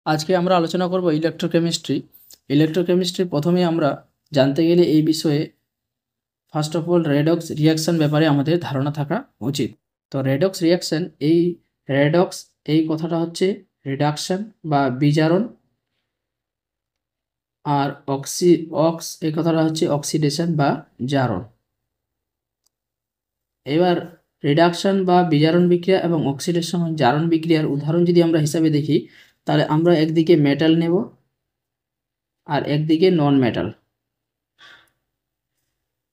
আজকে আমরা আলোচনা করব ইলেকট্রোকেমিস্ট্রি। ইলেকট্রোকেমিস্ট্রির প্রথমে আমরা জানতে গেলে এই বিষয়ে first of all redox reaction ব্যাপারে আমাদের ধারণা থাকা উচিত। তো রেডক্স রিয়াকশন, এই রেডক্স এই কথাটা হচ্ছে রিডাকশন বা বিজারণ, আর অক্স এই কথাটা হচ্ছে অক্সিডেশন বা জারণ। এবার রিডাকশন বা বিজারণ বিক্রিয়া এবং অক্সিডেশন জারণ বিক্রিয়ার উদাহরণ যদি আমরা হিসাবে দেখি, তাহলে আমরা একদিকে মেটাল নেব আর একদিকে নন মেটাল,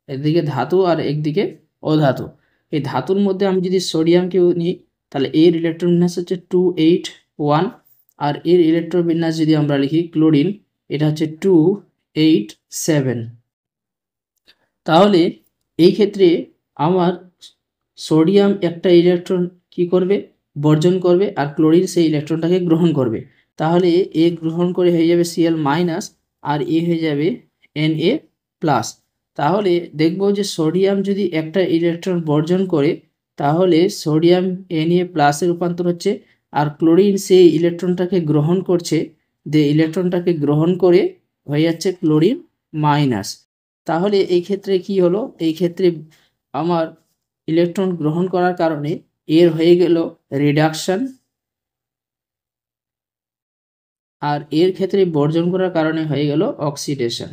একদিকে ধাতু আর একদিকে অধাতু। এই ধাতুর মধ্যে আমি যদি সোডিয়ামকে নিই, তাহলে এর ইলেকট্রন বিন্যাস হচ্ছে 281, আর এর ইলেকট্রন বিন্যাস যদি আমরা লিখি ক্লোরিন, এটা হচ্ছে 287। তাহলে এই ক্ষেত্রে আমার সোডিয়াম একটা ইলেকট্রন কি করবে, বর্জন করবে, আর ক্লোরিন সেই ইলেকট্রনটাকে গ্রহণ করবে। তাহলে এ গ্রহণ করে হয়ে যাবে Cl মাইনাস, আর এ হয়ে যাবে Na প্লাস। তাহলে দেখব যে সোডিয়াম যদি একটা ইলেকট্রন বর্জন করে, তাহলে সোডিয়াম Na প্লাসে রূপান্তর হচ্ছে, আর ক্লোরিন সেই ইলেকট্রনটাকে গ্রহণ করছে, ইলেকট্রনটাকে গ্রহণ করে হয়ে যাচ্ছে ক্লোরিন মাইনাস। তাহলে এই ক্ষেত্রে কি হলো, এই ক্ষেত্রে আমার ইলেকট্রন গ্রহণ করার কারণে এর হয়ে গেল রিডাকশন, আর এর ক্ষেত্রে বর্জন করার কারণে হয়ে গেল অক্সিডেশন।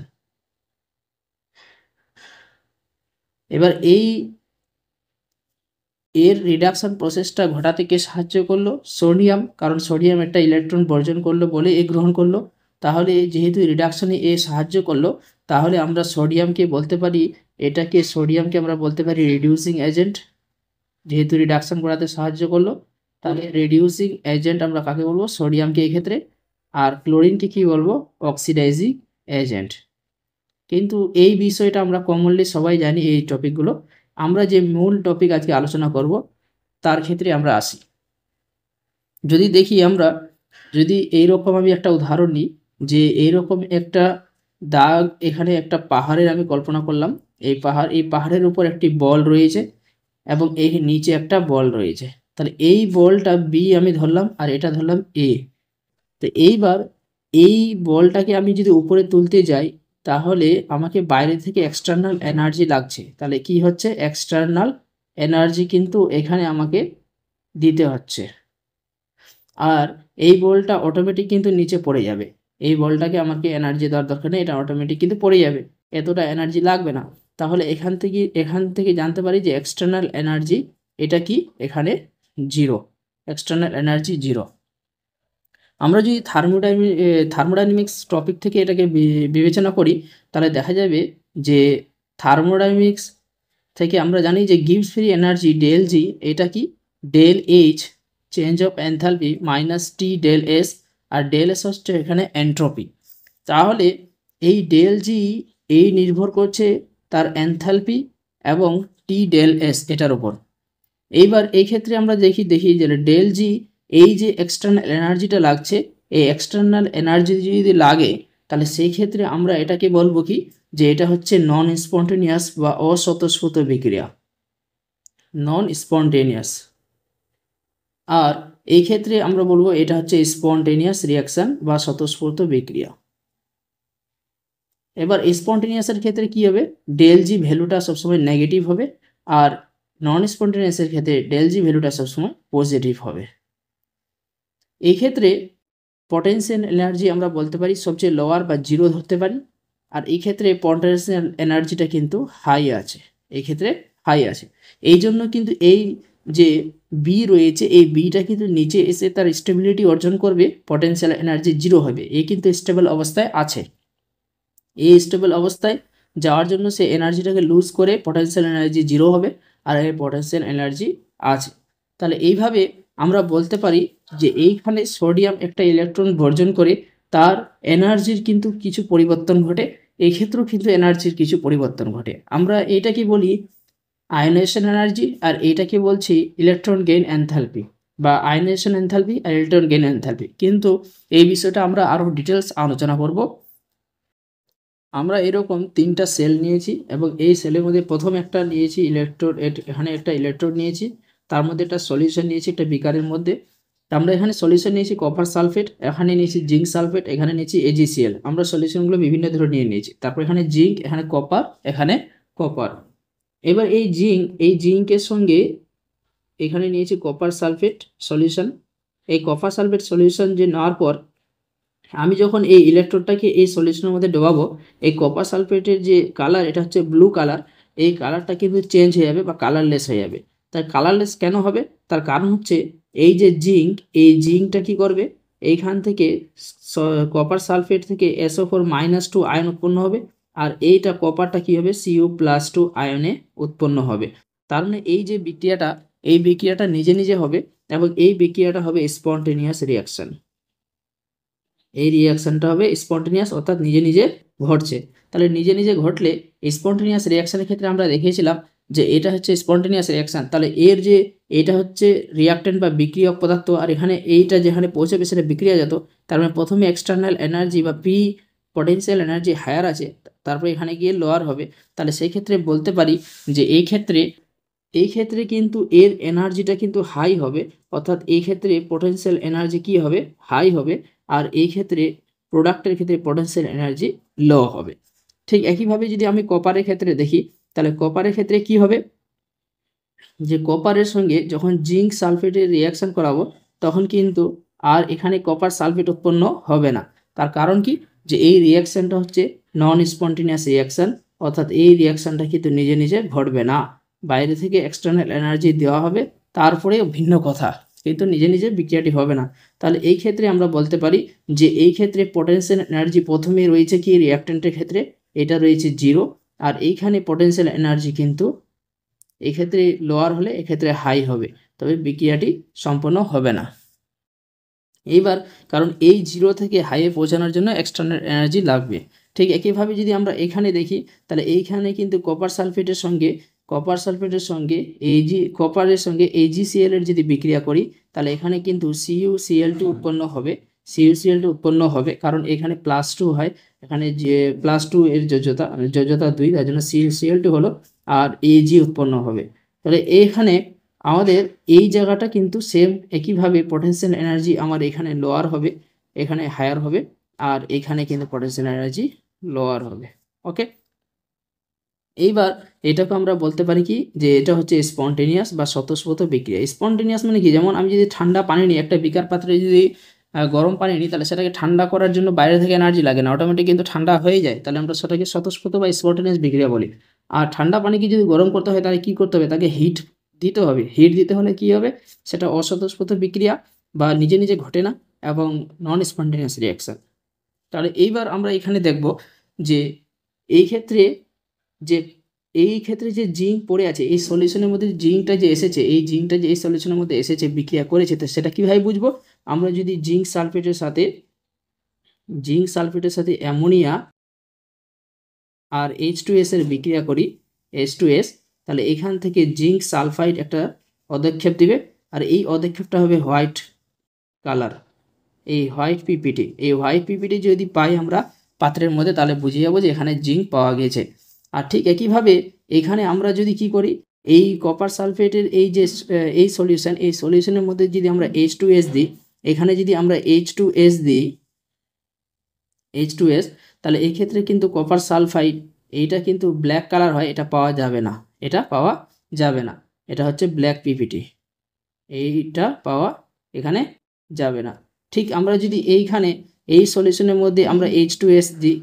এবার এর রিডাকশন প্রসেসটা ঘটাতে কে সাহায্য করলো? সোডিয়াম, কারণ সোডিয়াম একটা ইলেকট্রন বর্জন করলো বলে এ গ্রহণ করলো। তাহলে যেহেতু রিডাকশনে এ সাহায্য করলো, তাহলে আমরা সোডিয়ামকে বলতে পারি, সোডিয়ামকে আমরা বলতে পারি রিডিউসিং এজেন্ট। যেহেতু রিডাকশন করাতে সাহায্য করলো, তাহলে রিডিউসিং এজেন্ট আমরা কাকে বলবো? সোডিয়ামকে এক্ষেত্রে। আর ক্লোরিনকে কি বলবো? Oxidising agent. কিন্তু এই বিষয়টা আমরা কমনলি সবাই জানি এই টপিকগুলো। আমরা যে মূল টপিক আজকে আলোচনা করব তার ক্ষেত্রে আমরা আসি। যদি দেখি আমরা, যদি এইরকম আমি একটা উদাহরণ নিই, যে এইরকম একটা দাগ, এখানে একটা পাহাড়ের আমি কল্পনা করলাম। এই পাহাড়ের উপর একটি বল রয়েছে এবং এই নিচে একটা বল রয়েছে। তাহলে এই বলটা বি আমি ধরলাম, আর এটা ধরলাম এ। তো এইবার এই বলটাকে আমি যদি উপরে তুলতে যাই, তাহলে আমাকে বাইরে থেকে এক্সটার্নাল এনার্জি লাগছে। তাহলে কি হচ্ছে? এক্সটার্নাল এনার্জি কিন্তু এখানে আমাকে দিতে হচ্ছে, আর এই বলটা অটোমেটিক কিন্তু নিচে পড়ে যাবে। এই বলটাকে আমাকে এনার্জি দেওয়ার দরকার নেই, এটা অটোমেটিক কিন্তু পড়ে যাবে, এতটা এনার্জি লাগবে না। তাহলে এখান থেকে জানতে পারি যে এক্সটার্নাল এনার্জি এটা কি, এখানে জিরো, এক্সটার্নাল এনার্জি জিরো। আমরা যদি থার্মোডাইনামিক্স টপিক থেকে এটাকে বিবেচনা করি, তাহলে দেখা যাবে যে থার্মোডাইনামিক্স থেকে আমরা জানি যে gives free energy del G, এটা কি? Del H change of enthalpy minus T del S, আর ডেল এস হচ্ছে এখানে এন্ট্রপি। তাহলে এই ডেল জি এই নির্ভর করছে তার এনথালপি এবং টি ডেল এস এটার উপর। এইবার এই ক্ষেত্রে আমরা দেখি যে ডেল জি, এই যে এক্সটার্নাল এনার্জিটা লাগছে, এই এক্সটার্নাল এনার্জি যদি লাগে, তাহলে সেই ক্ষেত্রে আমরা এটাকে বলবো কি, যে এটা হচ্ছে নন স্পন্টেনিয়াস বা অস্বতঃস্ফূর্ত বিক্রিয়া, নন স্পন্টেনিয়াস। আর এই ক্ষেত্রে আমরা বলবো এটা হচ্ছে স্পন্টেনিয়াস রিয়াকশন বা স্বতঃস্ফূর্ত বিক্রিয়া। এবার স্পন্টেনিয়াসের ক্ষেত্রে কি হবে? ডেল জি ভ্যালুটা সবসময় নেগেটিভ হবে, আর নন স্পন্টেনিয়াসের ক্ষেত্রে ডেল জি ভ্যালুটা সবসময় পজিটিভ হবে। এই ক্ষেত্রে পটেনশিয়াল এনার্জি আমরা বলতে পারি সবচেয়ে লোয়ার বা জিরো ধরতে পারি, আর এই ক্ষেত্রে পটেনশিয়াল এনার্জিটা কিন্তু হাই আছে, এই ক্ষেত্রে হাই আছে। এই জন্য কিন্তু এই যে বি রয়েছে, এই বিটা কিন্তু নিচে এসে তার স্টেবিলিটি অর্জন করবে, পটেনশিয়াল এনার্জি জিরো হবে। এই কিন্তু স্টেবল অবস্থায় আছে, এই স্টেবল অবস্থায় যাওয়ার জন্য সে এনার্জিটাকে লুজ করে পটেনশিয়াল এনার্জি জিরো হবে, আর এই পটেনশিয়াল এনার্জি আছে। তাহলে এইভাবে আমরা বলতে পারি যে এইখানে সোডিয়াম একটা ইলেকট্রন বর্জন করে তার এনার্জির কিন্তু কিছু পরিবর্তন ঘটে, এই ক্ষেত্রেও কিন্তু এনার্জির কিছু পরিবর্তন ঘটে। আমরা এইটাকে বলি আয়নাইজেশন এনার্জি, আর এইটাকে বলছি ইলেকট্রন গেইন এনথালপি, বা আয়নাইজেশন এনথালপি আর ইলেকট্রন গেইন এনথালপি। কিন্তু এই বিষয়টা আমরা আরও ডিটেলস আলোচনা করব। আমরা এরকম তিনটা সেল নিয়েছি, এবং এই সেলের মধ্যে প্রথম একটা নিয়েছি ইলেকট্রোড, এখানে একটা ইলেকট্রোড নিয়েছি, তার মধ্যে একটা সলিউশন নিয়েছি একটা বিকারের মধ্যে। আমরা এখানে সলিউশন নিয়েছি কপার সালফেট, এখানে নিয়েছি জিঙ্ক সালফেট, এখানে নিয়েছি AgCl। আমরা সলিউশনগুলো বিভিন্ন ধরনের নিয়েছি। তারপর এখানে জিঙ্ক, এখানে কপার, এখানে কপার। এবার এই জিঙ্কের সঙ্গে এখানে নিয়েছি কপার সালফেট সলিউশন। এই কপার সালফেট সলিউশন যে নেওয়ার পর আমি যখন এই ইলেকট্রোডটাকে এই সলিউশনের মধ্যে ডোবাবো, এই কপার সালফেটের যে কালার, এটা হচ্ছে ব্লু কালার, এই কালারটা কিন্তু চেঞ্জ হয়ে যাবে বা কালারলেস হয়ে যাবে। তার কালারলেস কেন হবে? তার কারণ হচ্ছে এই যে জিঙ্ক, এই জিঙ্কটা কি করবে, এইখান থেকে কপার সালফেট থেকে SO4- আয়ন উৎপন্ন হবে, আর এইটা কপারটা কি হবে, Cu+2 আয়নে উৎপন্ন হবে। তার মানে এই যে বিক্রিয়াটা, এই বিক্রিয়াটা নিজে নিজে হবে এবং এই বিক্রিয়াটা হবে স্পন্টেনিয়াস রিয়াকশন। এই রিয়াকশনটা হবে স্পন্টেনিয়াস, অর্থাৎ নিজে নিজে ঘটছে। তাহলে নিজে নিজে ঘটলে স্পন্টেনিয়াস রিয়াকশনের ক্ষেত্রে আমরা দেখিয়েছিলাম যে এটা হচ্ছে স্পন্টেনিয়াস রিয়াকশন। তাহলে এর যে এটা হচ্ছে রিয়াক্টেন্ট বা বিক্রিয়ক পদার্থ, আর এখানে এইটা যেখানে পৌঁছাবে সেটা বিক্রিয়াজাত। তার মানে প্রথমে এক্সটার্নাল এনার্জি বা পটেনশিয়াল এনার্জি হায়ার আছে, তারপরে এখানে গিয়ে লোয়ার হবে। তাহলে সেই ক্ষেত্রে বলতে পারি যে এই ক্ষেত্রে কিন্তু এর এনার্জিটা কিন্তু হাই হবে, অর্থাৎ এই ক্ষেত্রে পোটেনশিয়াল এনার্জি কি হবে, হাই হবে। আর এই ক্ষেত্রে প্রোডাক্টের ক্ষেত্রে পোটেনশিয়াল এনার্জি লো হবে। ঠিক একইভাবে যদি আমি কপারের ক্ষেত্রে দেখি, তাহলে কপারের ক্ষেত্রে কি হবে, যে কপারের সঙ্গে যখন জিঙ্ক সালফেটের রিয়াকশন করাবো তখন কিন্তু আর এখানে কপার সালফেট উৎপন্ন হবে না। তার কারণ কি, যে এই রিয়াকশনটা হচ্ছে নন স্পন্টেনিয়াস রিয়াকশন, অর্থাৎ এই রিয়াকশনটা কিন্তু নিজে নিজে ঘটবে না, বাইরে থেকে এক্সটার্নাল এনার্জি দেওয়া হবে, তারপরে ভিন্ন কথা, কিন্তু নিজে নিজে বিক্রিয়াটি হবে না। তাহলে এই ক্ষেত্রে আমরা বলতে পারি যে এই ক্ষেত্রে পোটেনশিয়াল এনার্জি প্রথমে রয়েছে কি রিয়াক্ট্যান্টের ক্ষেত্রে, এটা রয়েছে 0, আর এইখানে পোটেনশিয়াল এনার্জি কিন্তু এক্ষেত্রে লোয়ার হলে এক্ষেত্রে হাই হবে, তবে বিক্রিয়াটি সম্পন্ন হবে না। এইবার কারণ এই 0 থেকে হাইয়ে পৌঁছানোর জন্য এক্সটার্নাল এনার্জি লাগবে। ঠিক একইভাবে যদি আমরা এখানে দেখি, তাহলে এইখানে কিন্তু কপারের সঙ্গে কপারের সঙ্গে AgCl এর যদি বিক্রিয়া করি, তাহলে এখানে কিন্তু CuCl2 উৎপন্ন হবে, কারণ এখানে +2 হয়, এখানে যে +2 এর যোজ্যতা 2, তার জন্য CuCl2 হলো, আর Ag উৎপন্ন হবে। তাহলে এখানে আমাদের এই জায়গাটা কিন্তু সেম একইভাবে পটেনশিয়াল এনার্জি আমার এখানে লোয়ার হবে, এখানে হায়ার হবে, আর এখানে কিন্তু পটেনশিয়াল এনার্জি লোয়ার হবে। ওকে, এইবার এটাকে আমরা বলতে পারি কি, যে এটা হচ্ছে স্পন্টেনিয়াস বা স্বতঃস্ফূর্ত বিক্রিয়া। স্পন্টেনিয়াস মানে কি, যেমন আমি যদি ঠান্ডা পানি নিই, একটা বিকার পাত্রে যদি গরম পানি নিই, তাহলে সেটাকে ঠান্ডা করার জন্য বাইরে থেকে এনার্জি লাগে না, অটোমেটিক কিন্তু ঠান্ডা হয়ে যায়, তাহলে আমরা সেটাকে স্বতঃস্ফূর্ত বা স্পন্টেনিয়াস বিক্রিয়া বলি। আর ঠান্ডা পানিকে যদি গরম করতে হয় তাহলে কি করতে হবে, তাকে হিট দিতে হবে। হিট দিতে হলে কি হবে, সেটা অস্বতঃস্ফূর্ত বিক্রিয়া বা নিজে নিজে ঘটে না এবং নন স্পন্টেনিয়াস রিয়াকশন। তাহলে এইবার আমরা এখানে দেখব যে এই ক্ষেত্রে যে যে জিঙ্ক পড়ে আছে এই সলিউশনের মধ্যে, জিঙ্কটা যে এসেছে, এই জিঙ্কটা যে এই সলিউশনের মধ্যে এসেছে বিক্রিয়া করেছে, তো সেটা কিভাবে বুঝবো, আমরা যদি জিঙ্ক সালফেটের সাথে অ্যামোনিয়া আর H2S এর বিক্রিয়া করি, H2S, তাহলে এখান থেকে জিঙ্ক সালফাইড একটা পদক্ষেপ দিবে, আর এই পদক্ষেপটা হবে হোয়াইট কালার, এই হোয়াইট পিপিটি যদি পাই আমরা পাত্রের মধ্যে, তাহলে বুঝে যাবো যে এখানে জিঙ্ক পাওয়া গেছে। আর ঠিক একইভাবে এখানে আমরা যদি কি করি, এই কপার সালফেটের এই সলিউশনের মধ্যে যদি আমরা H2S দিই, এখানে যদি আমরা H2S দিই, তাহলে এই ক্ষেত্রে কিন্তু কপার সালফাইড এইটা কিন্তু ব্ল্যাক কালার হয়, এটা পাওয়া যাবে না, এটা হচ্ছে ব্ল্যাক পিপিটি, এইটা পাওয়া এখানে যাবে না। ঠিক আমরা যদি এইখানে এই সলিউশনের মধ্যে আমরা H2S দিই,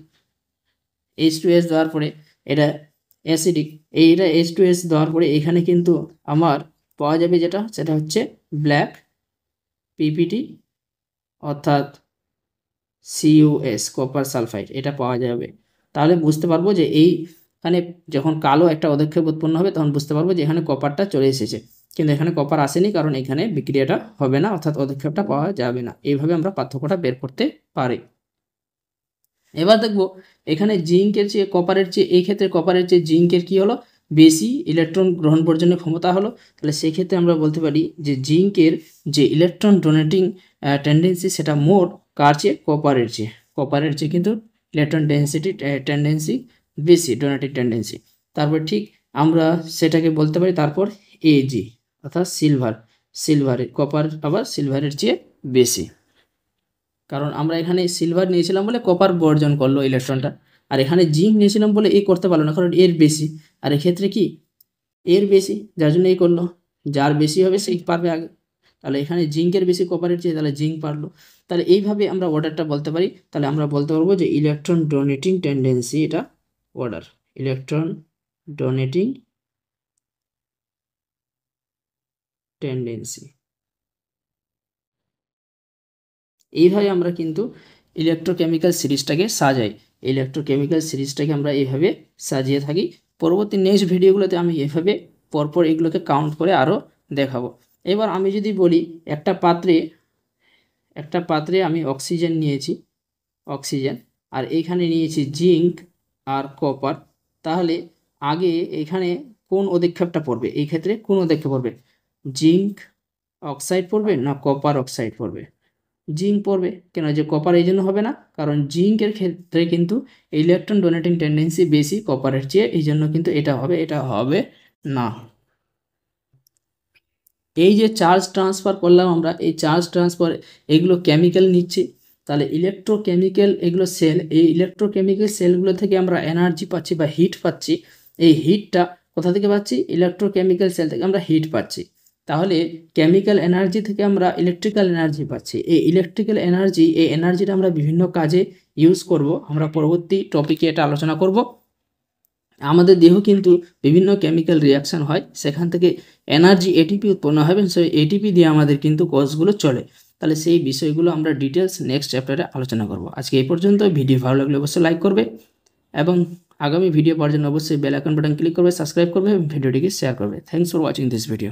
H2S দেওয়ার পরে এটা অ্যাসিডিক, এইটা H2S দেওয়ার পরে এখানে কিন্তু আমার পাওয়া যাবে সেটা হচ্ছে ব্ল্যাক পিপিটি, অর্থাৎ CuS কপার সালফাইড, এটা পাওয়া যাবে। তাহলে বুঝতে পারবো যে এইখানে যখন কালো একটা পদক্ষেপ উৎপন্ন হবে তখন বুঝতে পারবো যে এখানে কপারটা চলে এসেছে, কিন্তু এখানে কপার আসেনি, কারণ এখানে বিক্রিয়াটা হবে না, অর্থাৎ পদক্ষেপটা পাওয়া যাবে না। এইভাবে আমরা পার্থক্যটা বের করতে পারি। এবার দেখব এখানে জিঙ্কের চেয়ে এই ক্ষেত্রে কপারের চেয়ে জিঙ্কের কি হলো, বেশি ইলেকট্রন গ্রহণ বর্জনের ক্ষমতা হলো। তাহলে সেক্ষেত্রে আমরা বলতে পারি যে জিঙ্কের যে ইলেকট্রন ডোনেটিং টেন্ডেন্সি সেটা মোট কার চেয়ে, কপারের চেয়ে কিন্তু ইলেকট্রন টেন্ডেন্সি বেশি, ডোনেটিং টেন্ডেন্সি। তারপর ঠিক আমরা সেটাকে বলতে পারি তারপর Ag, অর্থাৎ সিলভারের, কপার আবার সিলভারের চেয়ে বেশি। কারণ আমরা এখানে সিলভার নিয়েছিলাম বলে কপার বর্জন করলো ইলেকট্রনটা, আর এখানে জিঙ্ক নিয়েছিলাম বলে এই করতে পারলো না, কারণ এর বেশি। আর এক্ষেত্রে কি এর বেশি, যার জন্য এই করলো। যার বেশি হবে সেই পারবে আগে। তাহলে এখানে জিঙ্কের বেশি কপারের চেয়ে, তাহলে জিঙ্ক পারলো। তাহলে এইভাবে আমরা অর্ডারটা বলতে পারি। তাহলে আমরা বলতে পারবো যে ইলেকট্রন ডোনেটিং টেন্ডেন্সি, এটা অর্ডার, ইলেকট্রন ডোনেটিং টেন্ডেন্সি। এইভাবে আমরা কিন্তু ইলেকট্রোকেমিক্যাল সিরিজটাকে সাজাই। ইলেকট্রোকেমিক্যাল সিরিজটাকে আমরা এইভাবে সাজিয়ে থাকি। পরবর্তী নেক্সট ভিডিওগুলোতে আমি এভাবে পরপর এগুলোকে কাউন্ট করে আরও দেখাবো। এবার আমি যদি বলি একটা পাত্রে আমি অক্সিজেন নিয়েছি, অক্সিজেন, আর এইখানে নিয়েছি জিঙ্ক আর কপার। তাহলে আগে এখানে কোন অধিক্ষেপটা পড়বে? এই ক্ষেত্রে কোন অধিক্ষেপ পড়বে? জিঙ্ক অক্সাইড পড়বে না কপার অক্সাইড পড়বে? জিঙ্ক পড়বে। কেন? যে কপার এই জন্য হবে না, কারণ জিঙ্কের ক্ষেত্রে কিন্তু ইলেকট্রন ডোনেটিং টেন্ডেন্সি বেশি কপারের চেয়ে, এই জন্য কিন্তু এটা হবে, এটা হবে না। এই যে চার্জ ট্রান্সফার করলাম আমরা, এই চার্জ ট্রান্সফার এগুলো কেমিক্যাল নিচ্ছে। তাহলে ইলেকট্রোকেমিক্যাল এগুলো সেল, এই ইলেকট্রোকেমিক্যাল সেলগুলো থেকে আমরা এনার্জি পাচ্ছি বা হিট পাচ্ছি। এই হিটটা কোথা থেকে পাচ্ছি? ইলেকট্রোকেমিক্যাল সেল থেকে আমরা হিট পাচ্ছি। তাহলে কেমিক্যাল এনার্জি থেকে আমরা ইলেকট্রিক্যাল এনার্জি পাচ্ছি। এই ইলেকট্রিক্যাল এনার্জি, এই এনার্জিটা আমরা বিভিন্ন কাজে ইউজ করব। আমরা পরবর্তী টপিকে এটা আলোচনা করব। আমাদের দেহ কিন্তু বিভিন্ন কেমিক্যাল রিয়াকশান হয়, সেখান থেকে এনার্জি এটিপি উৎপন্ন হবে, সেই এটিপি দিয়ে আমাদের কিন্তু কোষগুলো চলে। তাহলে সেই বিষয়গুলো আমরা ডিটেলস নেক্সট চ্যাপ্টারে আলোচনা করব। আজকে এই পর্যন্ত। ভিডিও ভালো লাগলে অবশ্যই লাইক করবে এবং আগামী ভিডিও পাওয়ার জন্য অবশ্যই বেল আইকন বাটন ক্লিক করবে, সাবস্ক্রাইব করবে এবং ভিডিওটিকে শেয়ার করবে। Thanks for watching this video.